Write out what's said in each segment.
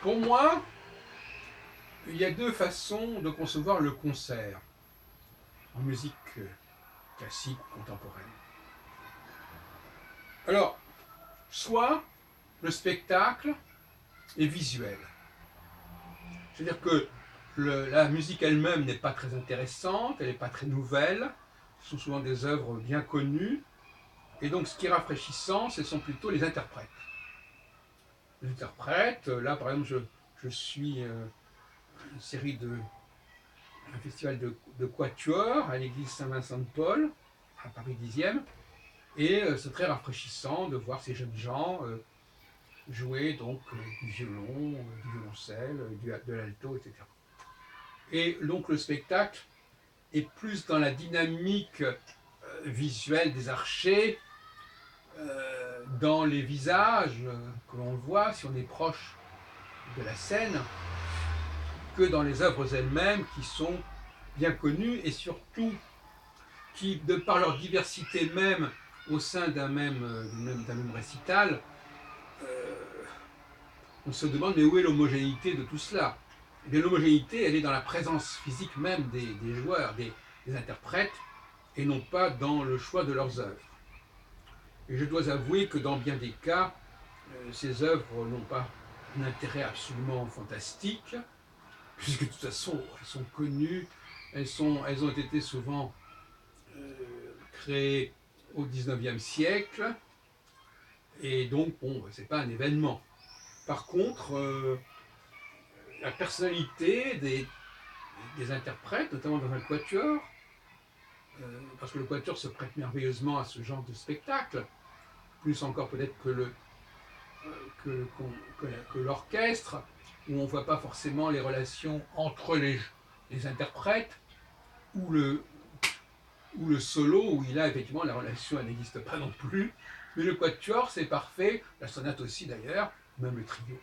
Pour moi, il y a deux façons de concevoir le concert en musique classique ou contemporaine. Alors, soit le spectacle est visuel, c'est-à-dire que la musique elle-même n'est pas très intéressante, elle n'est pas très nouvelle, ce sont souvent des œuvres bien connues, et donc ce qui est rafraîchissant, ce sont plutôt les interprètes. Les interprètes, là par exemple, je suis une série un festival de quatuor à l'église Saint-Vincent-de-Paul, à Paris 10e, et c'est très rafraîchissant de voir ces jeunes gens jouer donc du violon, du violoncelle, de l'alto, etc. Et donc le spectacle est plus dans la dynamique visuelle des archers, dans les visages que l'on voit si on est proche de la scène, que dans les œuvres elles-mêmes qui sont bien connues et surtout qui, de par leur diversité même au sein d'un même récital, on se demande mais où est l'homogénéité de tout cela? Eh bien, l'homogénéité, elle est dans la présence physique même des joueurs, des interprètes, et non pas dans le choix de leurs œuvres. Et je dois avouer que dans bien des cas, ces œuvres n'ont pas un intérêt absolument fantastique, puisque de toute façon, elles sont connues, elles ont été souvent créées au XIXe siècle, et donc, bon, c'est pas un événement. Par contre, la personnalité des interprètes, notamment dans un quatuor, parce que le quatuor se prête merveilleusement à ce genre de spectacle, plus encore peut-être que l'orchestre, où on ne voit pas forcément les relations entre les interprètes, ou le solo, où il a effectivement la relation, elle n'existe pas non plus, mais le quatuor c'est parfait, la sonate aussi d'ailleurs, même le trio.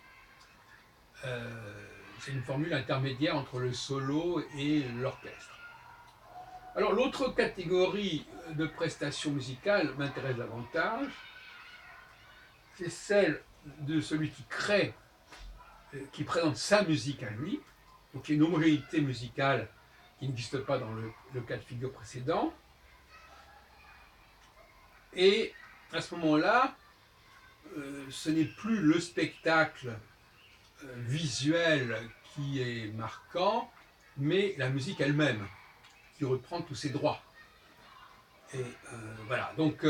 C'est une formule intermédiaire entre le solo et l'orchestre. Alors l'autre catégorie de prestations musicales m'intéresse davantage, c'est celle de celui qui crée, qui présente sa musique à lui, donc il y a une homogénéité musicale qui n'existe pas dans le cas de figure précédent, et à ce moment-là, ce n'est plus le spectacle visuel qui est marquant, mais la musique elle-même, qui reprend tous ses droits. Et voilà, donc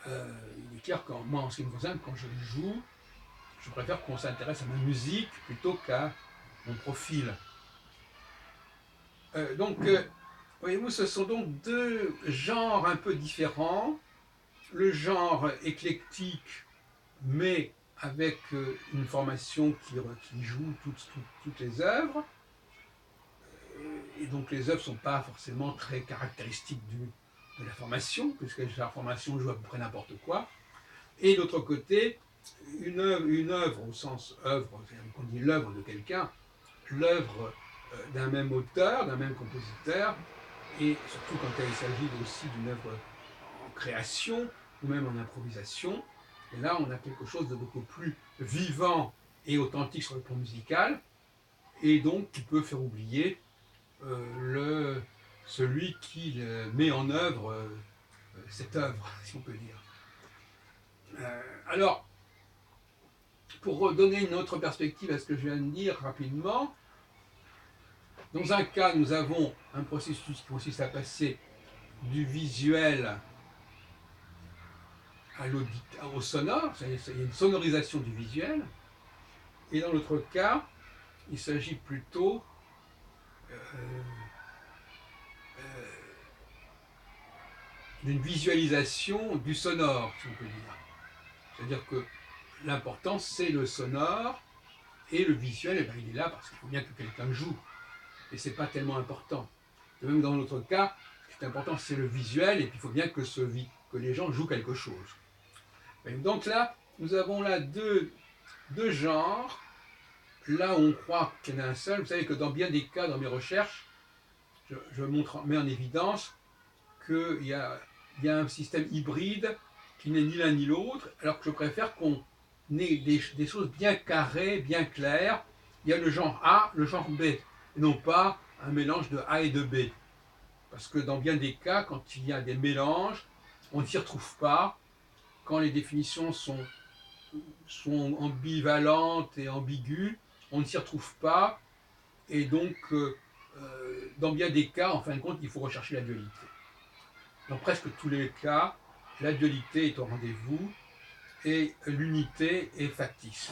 il est clair que moi, en ce qui me concerne, quand je joue, je préfère qu'on s'intéresse à ma musique plutôt qu'à mon profil. Donc, voyez-vous, ce sont donc deux genres un peu différents. Le genre éclectique, mais avec une formation qui joue toutes les œuvres. Et donc les œuvres ne sont pas forcément très caractéristiques de la formation, puisque la formation joue à peu près n'importe quoi. Et d'autre côté, une œuvre au sens œuvre, c'est-à-dire qu'on dit l'œuvre de quelqu'un, l'œuvre d'un même auteur, d'un même compositeur, et surtout quand il s'agit aussi d'une œuvre en création ou même en improvisation. Et là, on a quelque chose de beaucoup plus vivant et authentique sur le plan musical, et donc qui peut faire oublier celui qui met en œuvre cette œuvre, si on peut dire. Alors, pour donner une autre perspective à ce que je viens de dire rapidement, dans un cas, nous avons un processus qui consiste à passer du visuel au sonore, il y a une sonorisation du visuel, et dans l'autre cas, il s'agit plutôt d'une visualisation du sonore, si on peut dire. C'est-à-dire que l'important, c'est le sonore, et le visuel, eh bien, il est là parce qu'il faut bien que quelqu'un joue. Et ce n'est pas tellement important. De même dans notre cas, ce qui est important, c'est le visuel, et puis il faut bien que les gens jouent quelque chose. Et donc là, nous avons là deux genres. Là où on croit qu'il y en a un seul, vous savez que dans bien des cas, dans mes recherches, je mets en évidence qu'il y a un système hybride qui n'est ni l'un ni l'autre, alors que je préfère qu'on ait des choses bien carrées, bien claires, il y a le genre A, le genre B, et non pas un mélange de A et de B. Parce que dans bien des cas, quand il y a des mélanges, on ne s'y retrouve pas. Quand les définitions sont ambivalentes et ambiguës, on ne s'y retrouve pas. Et donc, dans bien des cas, en fin de compte, il faut rechercher la dualité. Dans presque tous les cas, la dualité est au rendez-vous et l'unité est factice.